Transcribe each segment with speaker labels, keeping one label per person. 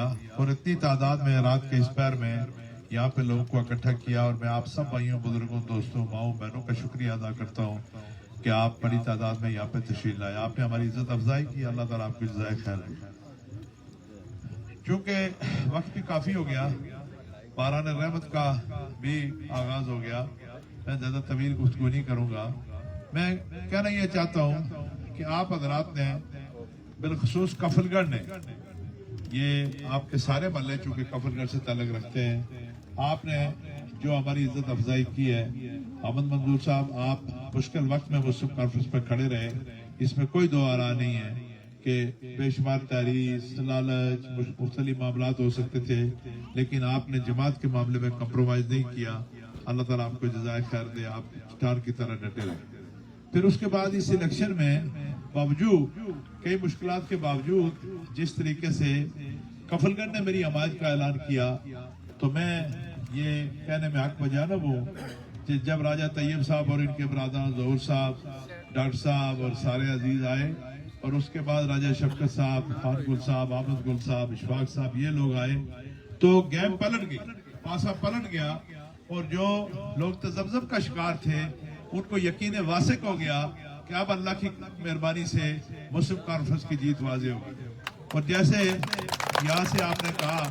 Speaker 1: دیا اور اتنی تعداد میں رات کے اس پیر میں یہاں پہ لوگوں کو اکٹھا کیا، اور میں آپ سب بھائیوں بزرگوں دوستوں ماؤں بہنوں کا شکریہ ادا کرتا ہوں کہ آپ بڑی تعداد میں یہاں پہ تشریف لائے، آپ نے ہماری عزت افزائی کی، اللہ تعالیٰ آپ کی جزائے خیر دے۔ چونکہ وقت بھی کافی ہو گیا، باران رحمت کا بھی آغاز ہو گیا، میں زیادہ طویل گفتگو نہیں کروں گا۔ میں کہنا یہ چاہتا ہوں کہ آپ حضرات نے بالخصوص کفل گڑھ نے، یہ آپ کے سارے محلے چونکہ کفل گڑھ سے تعلق رکھتے ہیں، آپ نے جو ہماری عزت افزائی کی ہے، احمد منظور صاحب آپ مشکل وقت میں مسلم کانفرنس پہ کھڑے رہے، اس میں کوئی دو آرا نہیں ہے کہ بے شمار تحریر لالچ مختلف معاملات ہو سکتے تھے، لیکن آپ نے جماعت کے معاملے میں کمپرومائز نہیں کیا، اللہ تعالیٰ آپ کو جزائے خیر دے، آپ اسٹار کی طرح ڈٹے رہے۔ پھر اس کے بعد اس الیکشن میں باوجود کئی مشکلات کے باوجود جس طریقے سے کفل گڑھ نے میری حمایت کا اعلان کیا، تو میں یہ کہنے میں حق بجانب ہوں کہ جب راجہ طیب صاحب اور ان کے برادر ظہور صاحب، ڈاکٹر صاحب اور سارے عزیز آئے، اور اس کے بعد راجہ شفقت صاحب، خان گل صاحب، احمد گل صاحب، اشفاق صاحب، یہ لوگ آئے تو گیم پلٹ گئی، پاسا پلٹ گیا، اور جو لوگ تذبذب کا شکار تھے ان کو یقین واثق ہو گیا کہ اب اللہ کی مہربانی سے مسلم کانفرنس کی جیت واضح ہوگی۔ اور جیسے یہاں سے آپ نے کہا،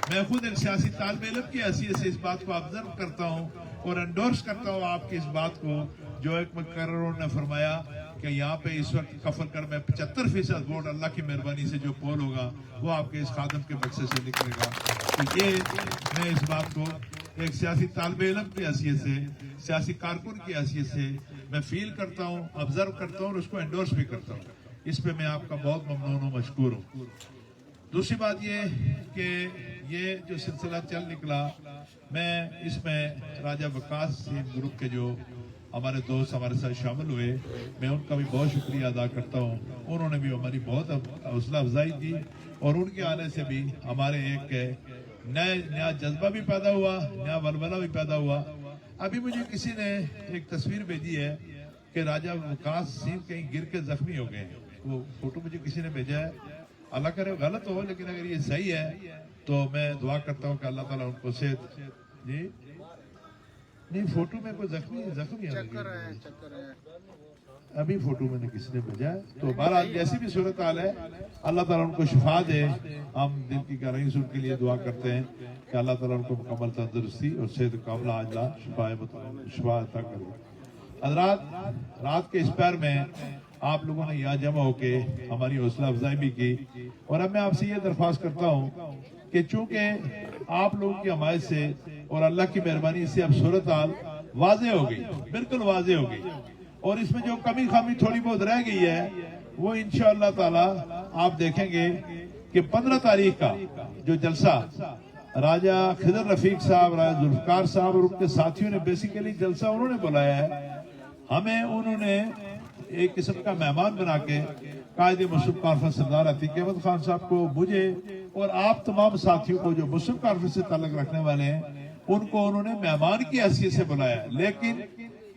Speaker 1: میں خود ایک سیاسی طالب علم کی حیثیت سے اس بات کو آبزرو کرتا ہوں اور انڈورس کرتا ہوں آپ کی اس بات کو، جو ایک مقرروں نے فرمایا کہ یہاں پہ اس وقت کفل گڑھ میں 75% ووٹ اللہ کی مہربانی سے جو پول ہوگا وہ آپ کے اس خادم کے بکسے سے نکلے گا۔ تو یہ میں اس بات کو ایک سیاسی طالب علم کی حیثیت سے، سیاسی کارکن کی حیثیت سے میں فیل کرتا ہوں، آبزرو کرتا ہوں اور اس کو انڈورس بھی کرتا ہوں۔ اس پہ میں آپ کا بہت ممنون ہوں، مشکور ہوں۔ دوسری بات یہ کہ یہ جو سلسلہ چل نکلا، میں اس میں راجہ وقاص سین گروپ کے جو ہمارے دوست ہمارے ساتھ شامل ہوئے، میں ان کا بھی بہت شکریہ ادا کرتا ہوں، انہوں نے بھی ہماری بہت حوصلہ افزائی کی، اور ان کے آنے سے بھی ہمارے ایک نیا جذبہ بھی پیدا ہوا، نیا ولولہ بھی پیدا ہوا۔ ابھی مجھے کسی نے ایک تصویر بھیجی ہے کہ راجہ وقاص سین کہیں گر کے زخمی ہو گئے، وہ فوٹو مجھے کسی نے بھیجا ہے، اللہ کرے غلط ہو، لیکن اگر یہ صحیح ہے تو میں دعا کرتا ہوں کہ اللہ تعالیٰ ان کو صحت۔ جی نہیں، فوٹو میں کوئی زخمی ابھی فوٹو میں نے کسی نے بھیجا ہے، تو بہرحال جیسی بھی صورتحال ہے اللہ تعالیٰ ان کو شفا دے، ہم دل کی گہرائی سے ان کے لیے دعا کرتے ہیں کہ اللہ تعالیٰ ان کو مکمل تندرستی اور صحت کاملہ عاجلہ شفا عطا کرے۔ حضرات، رات کے اس پیر میں آپ لوگوں نے یہاں جمع ہو کے ہماری حوصلہ افزائی بھی کی، اور اب میں آپ سے یہ درخواست کرتا ہوں کہ چونکہ آپ لوگوں کی حمایت سے اور اللہ کی مہربانی سے اب صورتحال واضح ہو گئی، بالکل واضح ہو گئی، اور اس میں جو کمی خامی تھوڑی بہت رہ گئی ہے وہ انشاءاللہ تعالی آپ دیکھیں گے کہ 15 تاریخ کا جو جلسہ راجہ خضر رفیق صاحب، راجہ ذوالفقار صاحب اور ان کے ساتھیوں نے بیسیکلی جلسہ انہوں نے بلایا ہے، ہمیں انہوں نے ایک قسم کا مہمان بنا کے قائد مسلم کانفرنس سردار عتیق احمد خان صاحب کو، مجھے اور آپ تمام ساتھیوں کو جو مسلم کانفرنس سے تعلق رکھنے والے ہیں ان کو انہوں نے مہمان کی حیثیت سے بلایا، لیکن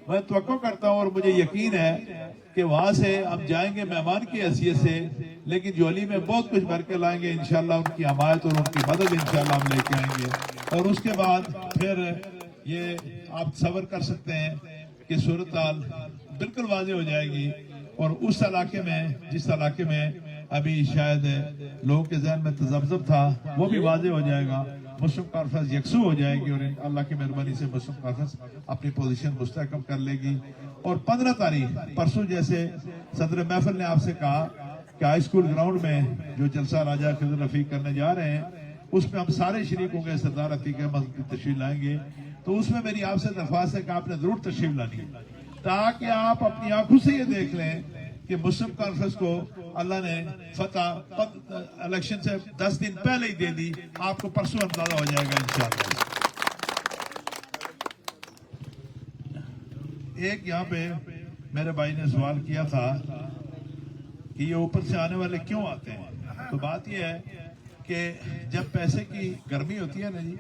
Speaker 1: میں توقع کرتا ہوں اور مجھے یقین ہے کہ وہاں سے ہم جائیں گے مہمان کی حیثیت سے، لیکن جولی میں بہت کچھ بھر کے لائیں گے انشاءاللہ، ان کی حمایت اور ان کی مدد انشاءاللہ ہم لے کے آئیں گے، اور اس کے بعد پھر یہ آپ صبر کر سکتے ہیں کہ صورتحال بالکل واضح ہو جائے گی، اور اس علاقے میں جس علاقے میں ابھی شاید لوگوں کے ذہن میں تذبذب تھا وہ بھی واضح ہو جائے گا، مسلم کانفرنس یکسو ہو جائے گی، اور اللہ کی مہربانی سے مسلم کانفرنس اپنی پوزیشن مستحکم کر لے گی۔ اور 15 تاریخ پرسوں جیسے صدر محفل نے آپ سے کہا کہ ہائی اسکول گراؤنڈ میں جو جلسہ راجہ خضر رفیق کرنے جا رہے ہیں اس میں ہم سارے شریک ہوں گے، سردار عتیق احمد کی تشریف لائیں گے، تو اس میں میری آپ سے درخواست ہے کہ آپ نے ضرور تشریف لانی ہے، تاکہ آپ اپنی آنکھوں سے یہ دیکھ لیں کہ مسلم کانفرنس کو اللہ نے فتح الیکشن سے 10 دن پہلے ہی دے دی، آپ کو پرسوں اندازہ ہو جائے گا انشاءاللہ۔ ایک یہاں پہ میرے بھائی نے سوال کیا تھا کہ یہ اوپر سے آنے والے کیوں آتے ہیں، تو بات یہ ہے کہ جب پیسے کی گرمی ہوتی ہے نا جی،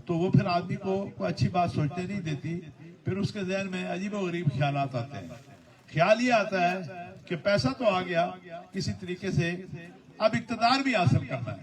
Speaker 1: تو وہ پھر آدمی کو کوئی اچھی بات سوچنے نہیں دیتی، پھر اس کے ذہن میں عجیب و غریب خیالات آتے ہیں۔ خیال یہ آتا ہے کہ پیسہ تو آ گیا کسی طریقے سے، اب اقتدار بھی حاصل کرنا ہے،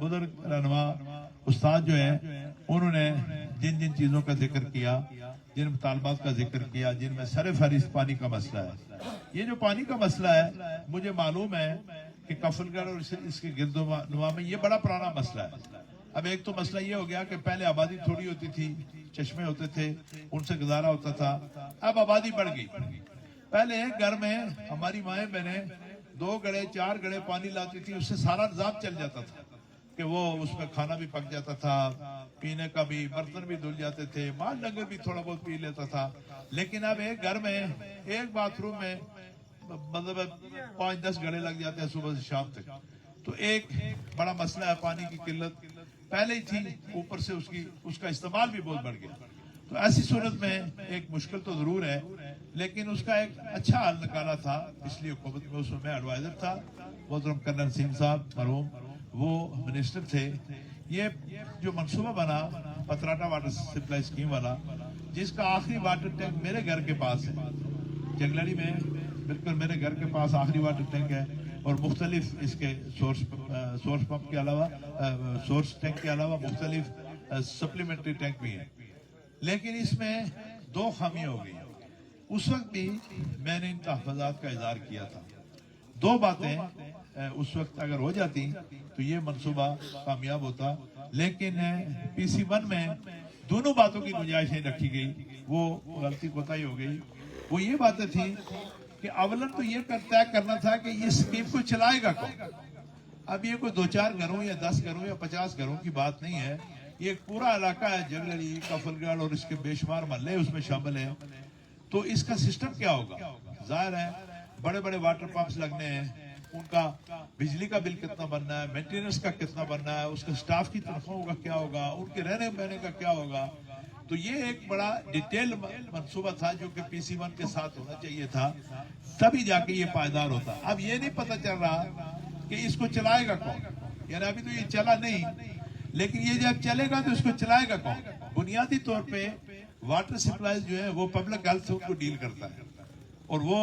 Speaker 1: بزرگ رہنما استاد جو ہیں انہوں نے جن جن چیزوں کا ذکر کیا، جن مطالبات کا ذکر کیا، جن میں سر فہرست پانی کا مسئلہ ہے. یہ جو پانی کا مسئلہ ہے مجھے معلوم ہے کہ کفل گڑھ اور اس کے گرد و نواح میں یہ بڑا پرانا مسئلہ ہے. اب ایک تو مسئلہ یہ ہو گیا کہ پہلے آبادی تھوڑی ہوتی تھی، چشمے ہوتے تھے، ان سے گزارا ہوتا تھا. اب آبادی بڑھ گئی. پہلے گھر میں ہماری مائیں بہنیں 2 گڑھے 4 گڑھے پانی لاتی تھی، اس سے سارا نظام چل جاتا تھا کہ وہ اس میں کھانا بھی پک جاتا تھا، پینے کا بھی، برتن بھی دھل جاتے تھے، مال ڈنگر بھی تھوڑا بہت پی لیتا تھا. لیکن اب ایک گھر میں ایک باتھ روم میں مطلب 5-10 گھڑے لگ جاتے ہیں صبح سے شام تک. تو ایک بڑا مسئلہ ہے پانی کی قلت پہلے ہی تھی، اوپر سے اس کا استعمال بھی بہت بڑھ گیا. تو ایسی صورت میں ایک مشکل تو ضرور ہے، لیکن اس کا ایک اچھا حل نکالا تھا پچھلی حکومت میں. اس میں ایڈوائزر تھا محترم کرنل سنگھ صاحب مرحوم، وہ منسٹر تھے. یہ جو منصوبہ بنا پتراٹا واٹر سپلائی اسکیم والا، جس کا آخری واٹر ٹینک میرے گھر کے پاس ہے جنگلڑی میں، بالکل میرے گھر کے پاس آخری واٹر ٹینک ہے. اور مختلف اس کے سورس پمپ کے علاوہ، سورس ٹینک کے علاوہ مختلف سپلیمنٹری ٹینک بھی ہیں. لیکن اس میں 2 خامیاں ہو گئی. اس وقت بھی میں نے ان تحفظات کا اظہار کیا تھا. 2 باتیں اس وقت اگر ہو جاتی تو یہ منصوبہ کامیاب ہوتا، لیکن PC1 میں دونوں باتوں کی گنجائش نہیں رکھی گئی. وہ غلطی کوتاہی ہو گئی. وہ یہ باتیں تھیں کہ اولن تو یہ طے کرنا تھا کہ یہ اسکیم کو چلائے گا کون. اب یہ کوئی 2-4 گھروں یا 10 گھروں یا 50 گھروں کی بات نہیں ہے. یہ ایک پورا علاقہ ہے، جنگلڑی، کفل گڑھ اور اس کے بے شمار محلے اس میں شامل ہیں. تو اس کا سسٹم کیا ہوگا؟ ظاہر ہے بڑے بڑے واٹر پمپس لگنے ہیں، ان کا بجلی کا بل کتنا بننا ہے، مینٹیننس کا کتنا بننا ہے، اس کا سٹاف کی تنخواہوں کا کیا ہوگا، ان کے رہنے بہنے کا کیا ہوگا. تو یہ ایک بڑا ڈیٹیل منصوبہ تھا جو کہ PC1 کے ساتھ ہونا چاہیے تھا، تبھی جا کے یہ پائیدار ہوتا. اب یہ نہیں پتہ چل رہا کہ اس کو چلائے گا کون. یعنی ابھی تو یہ چلا نہیں، لیکن یہ جب چلے گا تو اس کو چلائے گا کون. بنیادی طور پہ واٹر سپلائز جو ہے وہ پبلک ہیلتھ کو ڈیل کرتا ہے، اور وہ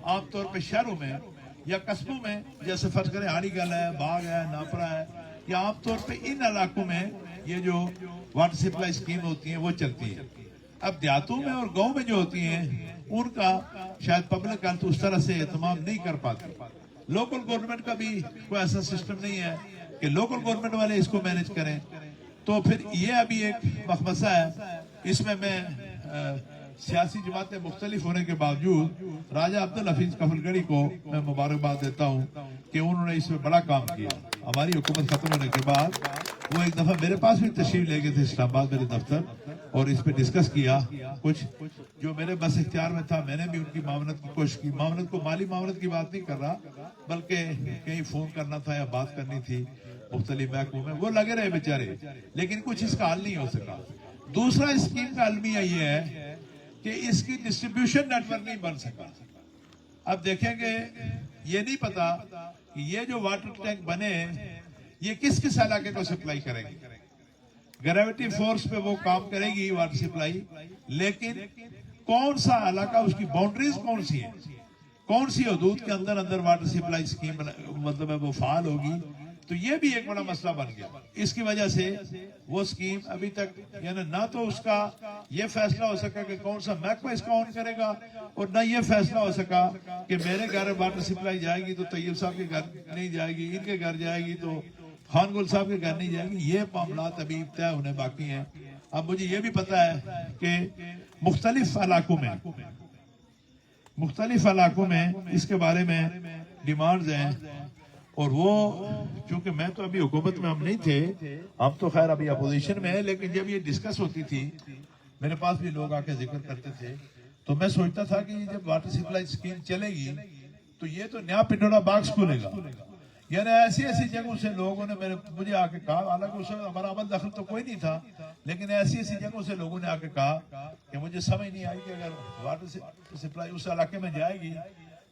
Speaker 1: عام طور پہ شہروں میں یا قصبوں میں، جیسے فرض کریں ہاڑی گل ہے، باغ ہے، ناپرا ہے، یا عام طور پہ ان علاقوں میں یہ جو واٹر سپلائی اسکیم ہوتی ہیں وہ چلتی ہیں. اب دیہاتوں میں اور گاؤں میں جو ہوتی ہیں ان کا شاید پبلک ہیلتھ اس طرح سے اہتمام نہیں کر پاتی. لوکل گورنمنٹ کا بھی کوئی ایسا سسٹم نہیں ہے کہ لوکل گورنمنٹ والے اس کو مینج کریں. تو پھر یہ ابھی ایک مخمصہ ہے. اس میں سیاسی جماعتیں مختلف ہونے کے باوجود راجہ عبدالحفیظ کفل گڑھی کو میں مبارکباد دیتا ہوں کہ انہوں نے اس میں بڑا کام کیا. ہماری حکومت ختم ہونے کے بعد وہ ایک دفعہ میرے پاس بھی تشریف لے گئے تھے اسلام آباد میرے دفتر، اور اس پہ ڈسکس کیا. کچھ جو میرے بس اختیار میں تھا میں نے بھی ان کی معاونت کی کوشش کی. معاونت کو مالی معاونت کی بات نہیں کر رہا، بلکہ کہیں فون کرنا تھا یا بات کرنی تھی مختلف محکموں میں، وہ لگے رہے بیچارے، لیکن کچھ اس کا حل نہیں ہو سکا. دوسرا اسکیم کا المیہ یہ ہے کہ اس کی ڈسٹریبیوشن نیٹ ورک نہیں بن سکا. اب دیکھیں گے، یہ نہیں پتا کہ یہ جو واٹر ٹینک بنے یہ کس کس علاقے کو سپلائی کریں گے. گریویٹی فورس پہ وہ کام کرے گی واٹر سپلائی، لیکن کون سا علاقہ، اس کی باؤنڈریز کون سی ہیں، کون سی حدود کے اندر اندر واٹر سپلائی اسکیم مطلب ہے وہ فعال ہوگی. تو یہ بھی ایک بڑا مسئلہ بن گیا. اس کی وجہ سے وہ اسکیم ابھی تک یعنی نہ تو اس کا یہ فیصلہ ہو سکا کہ کون سا محکمہ اس کا آن کرے گا، اور نہ یہ فیصلہ ہو سکا کہ میرے گھر واٹر سپلائی جائے گی تو طیب صاحب کے گھر نہیں جائے گی، ان کے گھر جائے گی تو خان گل صاحب کے گھر نہیں جائے گی. یہ معاملات ابھی طے ہونے باقی ہیں. اب مجھے یہ بھی پتا ہے کہ مختلف علاقوں میں اس کے بارے میں ڈیمانڈز ہیں، اور وہ چونکہ میں تو ابھی حکومت میں ہم نہیں تھے، ہم تو خیر ابھی اپوزیشن میں ہیں، لیکن جب یہ ڈسکس ہوتی تھی میرے پاس بھی لوگ آ کے ذکر کرتے تھے، تو میں سوچتا تھا کہ جب واٹر سپلائی اسکیم چلے گی تو یہ تو نیا پنڈوڑا باغ کھلے گا. یعنی ایسی ایسی جگہوں سے لوگوں نے مجھے آ کے کہا، حالانکہ اس وقت ہمارا عمل دخل تو کوئی نہیں تھا، لیکن ایسی ایسی جگہوں سے لوگوں نے آ کے کہا کہ مجھے سمجھ نہیں آئی کہ اگر واٹر سپلائی اس علاقے میں جائے گی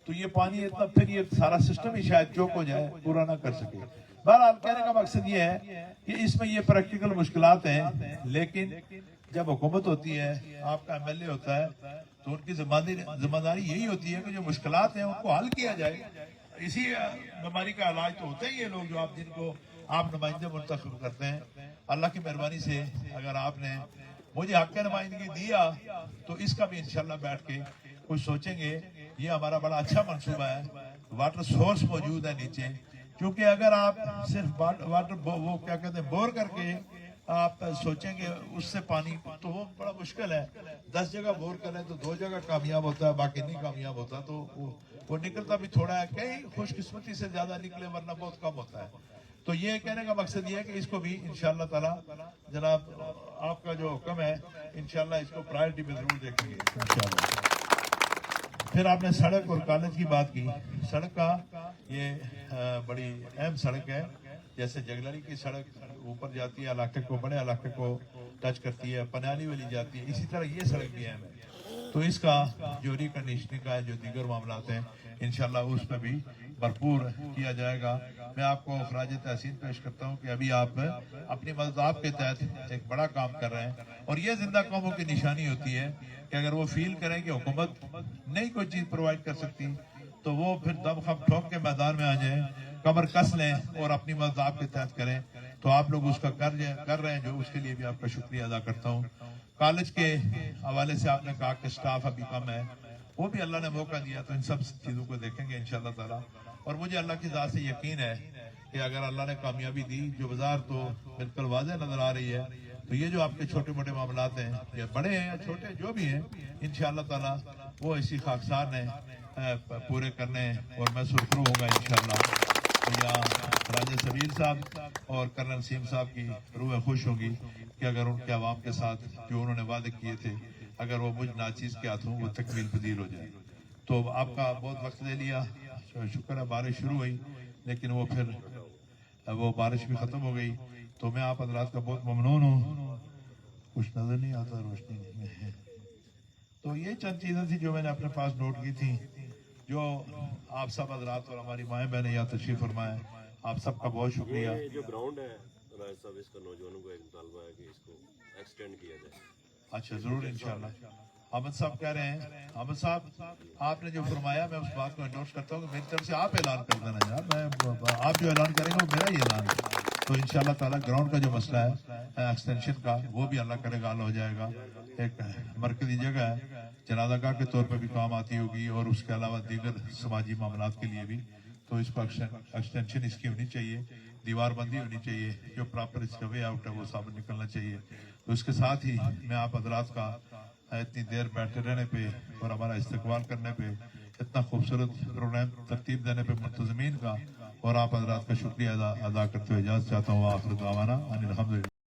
Speaker 1: تو یہ پانی اتنا، پھر یہ سارا سسٹم ہی شاید چوک ہو جائے، پورا نہ کر سکے. بہرحال کہنے کا مقصد یہ ہے کہ اس میں یہ پریکٹیکل مشکلات ہیں، لیکن جب حکومت ہوتی ہے، آپ کا MLA ہوتا ہے، تو ان کی ذمہ داری یہی ہوتی ہے کہ جو مشکلات ہیں ان کو حل کیا جائے. اسی بیماری کا علاج تو ہوتا ہی ہے. لوگ جو آپ جن کو آپ نمائندے منتخب کرتے ہیں. اللہ کی مہربانی سے اگر آپ نے مجھے حق نمائندگی دیا تو اس کا بھی انشاءاللہ بیٹھ کے کچھ سوچیں گے. یہ ہمارا بڑا اچھا منصوبہ ہے. واٹر سورس موجود ہے نیچے, کیونکہ اگر آپ صرف واٹر وہ کیا کہتے ہیں بور کر کے آپ سوچیں گے اس سے پانی, تو وہ بڑا مشکل ہے. 10 جگہ بور کریں تو 2 جگہ کامیاب ہوتا ہے, باقی نہیں کامیاب ہوتا. تو وہ نکلتا بھی تھوڑا ہے, کئی خوش قسمتی سے زیادہ نکلے ورنہ بہت کم ہوتا ہے. تو یہ کہنے کا مقصد یہ ہے کہ اس کو بھی انشاءاللہ تعالی جناب آپ کا جو حکم ہے انشاءاللہ اس کو پرائرٹی میں ضرور دیکھیں گے انشاءاللہ. پھر آپ نے سڑک اور کالج کی بات کی. سڑک کا یہ بڑی اہم سڑک ہے. جیسے جگلڑی کی سڑک اوپر جاتی ہے, علاقے کو, بڑے علاقے کو ٹچ کرتی ہے, پنیالی والی جاتی ہے, اسی طرح یہ سڑک بھی اہم ہے. تو اس کا جو ریکنڈیشننگ کا جو دیگر معاملات ہیں انشاءاللہ اس پہ بھی بھرپور کیا جائے گا. میں آپ کو خراج تحسین پیش کرتا ہوں کہ ابھی آپ اپنی مذاق کے تحت ایک بڑا کام کر رہے ہیں, اور یہ زندہ قوموں کی نشانی ہوتی ہے کہ اگر وہ فیل کریں کہ حکومت نہیں کوئی چیز پرووائڈ کر سکتی تو وہ پھر دم خم ٹھوک کے میدان میں آ جائیں, کمر کس لیں اور اپنی مذاق کے تحت کریں. تو آپ لوگ اس کا کر رہے ہیں, جو اس کے لیے بھی آپ کا شکریہ ادا کرتا ہوں. کالج کے حوالے سے آپ نے کہا کہ سٹاف ابھی کم ہے, وہ بھی اللہ نے موقع دیا, تو ان سب چیزوں کو دیکھیں گے انشاءاللہ تعالی. اور مجھے اللہ کی ذات سے یقین ہے کہ اگر اللہ نے کامیابی دی, جو بازار تو بالکل واضح نظر آ رہی ہے, تو یہ جو آپ کے چھوٹے موٹے معاملات ہیں, یا بڑے ہیں یا چھوٹے جو بھی ہیں, انشاءاللہ تعالی وہ اسی خاکسار نے پورے کرنے, اور میں سرخرو ہوں گا انشاءاللہ. یا راجہ سبیر صاحب اور کرنل سیم صاحب کی روح خوش ہوگی کہ اگر ان کے عوام کے ساتھ جو انہوں نے وعدے کیے تھے اگر وہ مجھ ناچیز کے ہاتھوں وہ تکمیل پذیر ہو جائے. تو آپ کا بہت وقت لے لیا, شکر ہے بارش شروع ہوئی لیکن وہ پھر وہ بارش بھی ختم ہو گئی. تو میں آپ حضرات کا بہت ممنون ہوں. کچھ نظر نہیں آتا, روشنی نہیں ہے. تو یہ چند چیزیں تھی جو میں نے اپنے پاس نوٹ کی تھی, جو آپ سب حضرات اور ہماری مائیں بہنیں یہاں تشریف فرمائیں. آپ سب کا بہت شکریہ.
Speaker 2: یہ جو گراؤنڈ ہے راج صاحب, اس کا نوجوانوں کو ایک مطالبہ ہے کہ اس کو ایکسٹینڈ کیا جائے.
Speaker 1: اچھا ضرور انشاءاللہ. احمد صاحب کہہ رہے ہیں, احمد صاحب آپ نے جو فرمایا میں اس بات کو انڈورس کرتا ہوں کہ میری طرف سے آپ اعلان کر دینا یار, میں آپ جو اعلان کریں گے وہ میرا ہی اعلان ہے. تو انشاءاللہ تعالیٰ گراؤنڈ کا جو مسئلہ ہے ایکسٹینشن کا, وہ بھی اللہ کرے گا حل ہو جائے گا. ایک مرکزی جگہ ہے, جنازہ گاہ کے طور پہ بھی کام آتی ہوگی, اور اس کے علاوہ دیگر سماجی معاملات کے لیے بھی. تو اس کو ایکسٹینشن اس کی ہونی چاہیے, دیوار بندی ہونی چاہیے, جو پراپر اس کا وے آؤٹ ہے وہ سامنے نکلنا چاہیے. تو اس کے ساتھ ہی میں آپ حضرات کا اتنی دیر بیٹھے رہنے پہ اور ہمارا استقبال کرنے پہ, اتنا خوبصورت پروگرام ترتیب دینے پہ منتظمین کا اور آپ حضرات کا شکریہ ادا کرتے ہوئے اجازت چاہتا ہوں. آخر دعوانا ان الحمدللہ.